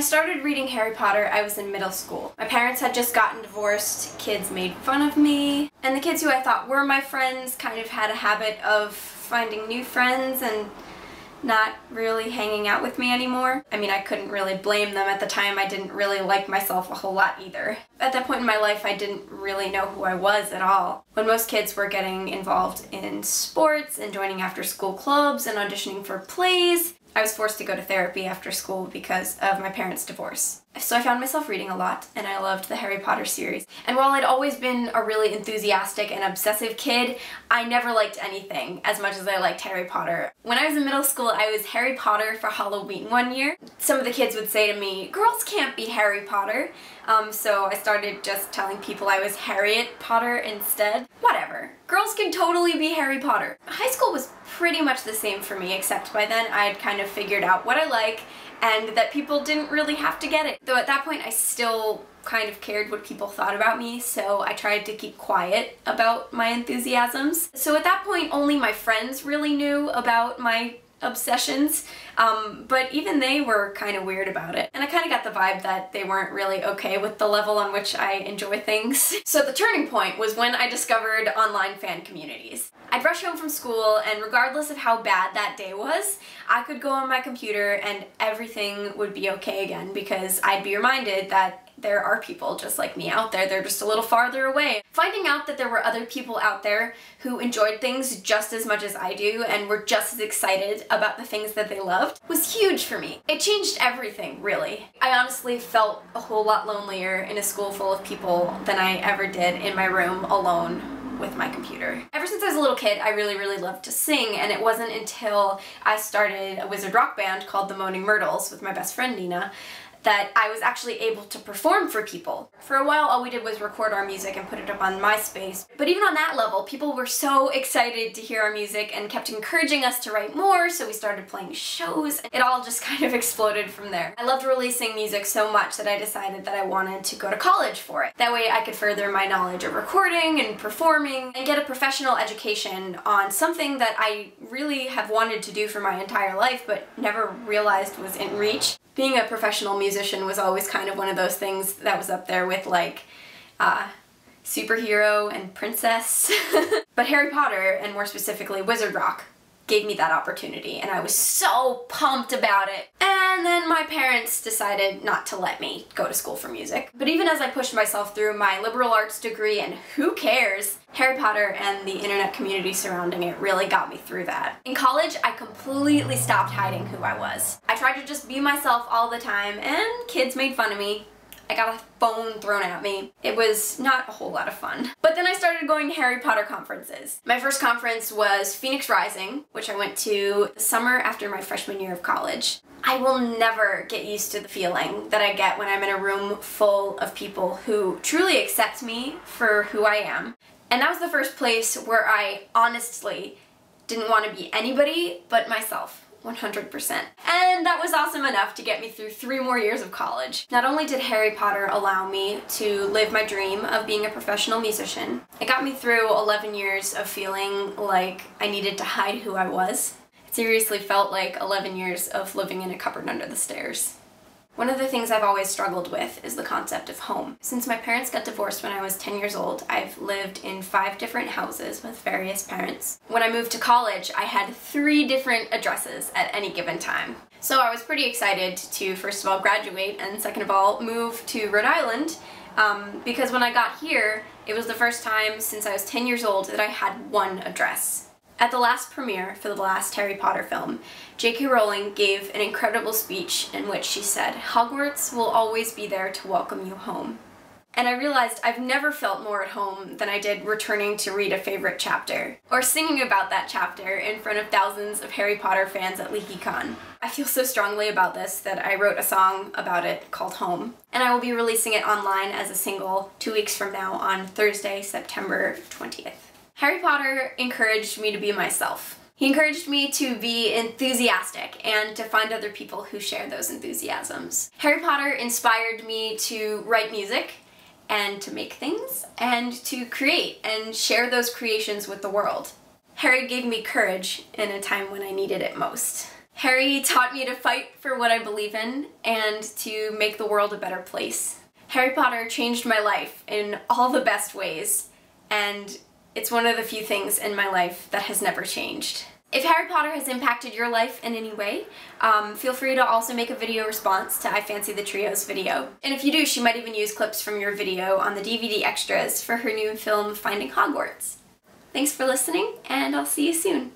When I started reading Harry Potter, I was in middle school. My parents had just gotten divorced, kids made fun of me, and the kids who I thought were my friends kind of had a habit of finding new friends and not really hanging out with me anymore. I mean, I couldn't really blame them at the time. I didn't really like myself a whole lot either. At that point in my life, I didn't really know who I was at all. When most kids were getting involved in sports and joining after-school clubs and auditioning for plays, I was forced to go to therapy after school because of my parents' divorce. So I found myself reading a lot, and I loved the Harry Potter series. And while I'd always been a really enthusiastic and obsessive kid, I never liked anything as much as I liked Harry Potter. When I was in middle school, I was Harry Potter for Halloween one year. Some of the kids would say to me, "Girls can't be Harry Potter." So I started just telling people I was Harriet Potter instead. Whatever. Girls can totally be Harry Potter. High school was pretty much the same for me, except by then I had kind of figured out what I like and that people didn't really have to get it. Though at that point I still kind of cared what people thought about me, so I tried to keep quiet about my enthusiasms. So at that point only my friends really knew about my obsessions, but even they were kind of weird about it. And I kind of got the vibe that they weren't really okay with the level on which I enjoy things. So the turning point was when I discovered online fan communities. I'd rush home from school, and regardless of how bad that day was, I could go on my computer and everything would be okay again because I'd be reminded that there are people just like me out there. They're just a little farther away. Finding out that there were other people out there who enjoyed things just as much as I do and were just as excited about the things that they loved was huge for me. It changed everything, really. I honestly felt a whole lot lonelier in a school full of people than I ever did in my room alone with my computer. Ever since I was a little kid, I really loved to sing, and it wasn't until I started a wizard rock band called the Moaning Myrtles with my best friend Nina that I was actually able to perform for people. For a while, all we did was record our music and put it up on MySpace. But even on that level, people were so excited to hear our music and kept encouraging us to write more, so we started playing shows. It all just kind of exploded from there. I loved releasing music so much that I decided that I wanted to go to college for it. That way I could further my knowledge of recording and performing and get a professional education on something that I really have wanted to do for my entire life but never realized was in reach. Being a professional musician was always kind of one of those things that was up there with like superhero and princess. But Harry Potter, and more specifically Wizard Rock, gave me that opportunity, and I was so pumped about it. And then my parents decided not to let me go to school for music. But even as I pushed myself through my liberal arts degree, and who cares, Harry Potter and the internet community surrounding it really got me through that. In college, I completely stopped hiding who I was. I tried to just be myself all the time, and kids made fun of me. I got a phone thrown at me. It was not a whole lot of fun. But then I started going to Harry Potter conferences. My first conference was Phoenix Rising, which I went to the summer after my freshman year of college. I will never get used to the feeling that I get when I'm in a room full of people who truly accept me for who I am. And that was the first place where I honestly didn't want to be anybody but myself. 100%. And that was awesome enough to get me through 3 more years of college. Not only did Harry Potter allow me to live my dream of being a professional musician, it got me through 11 years of feeling like I needed to hide who I was. It seriously felt like 11 years of living in a cupboard under the stairs. One of the things I've always struggled with is the concept of home. Since my parents got divorced when I was 10 years old, I've lived in 5 different houses with various parents. When I moved to college, I had 3 different addresses at any given time. So I was pretty excited to, first of all, graduate, and second of all, move to Rhode Island, because when I got here, it was the first time since I was 10 years old that I had 1 address. At the last premiere for the last Harry Potter film, J.K. Rowling gave an incredible speech in which she said, "Hogwarts will always be there to welcome you home." And I realized I've never felt more at home than I did returning to read a favorite chapter, or singing about that chapter in front of thousands of Harry Potter fans at LeakyCon. I feel so strongly about this that I wrote a song about it called Home, and I will be releasing it online as a single 2 weeks from now on Thursday, September 20th. Harry Potter encouraged me to be myself. He encouraged me to be enthusiastic and to find other people who share those enthusiasms. Harry Potter inspired me to write music and to make things and to create and share those creations with the world. Harry gave me courage in a time when I needed it most. Harry taught me to fight for what I believe in and to make the world a better place. Harry Potter changed my life in all the best ways, and it's one of the few things in my life that has never changed. If Harry Potter has impacted your life in any way, feel free to also make a video response to I Fancy the Trio's video. And if you do, she might even use clips from your video on the DVD extras for her new film, Finding Hogwarts. Thanks for listening, and I'll see you soon.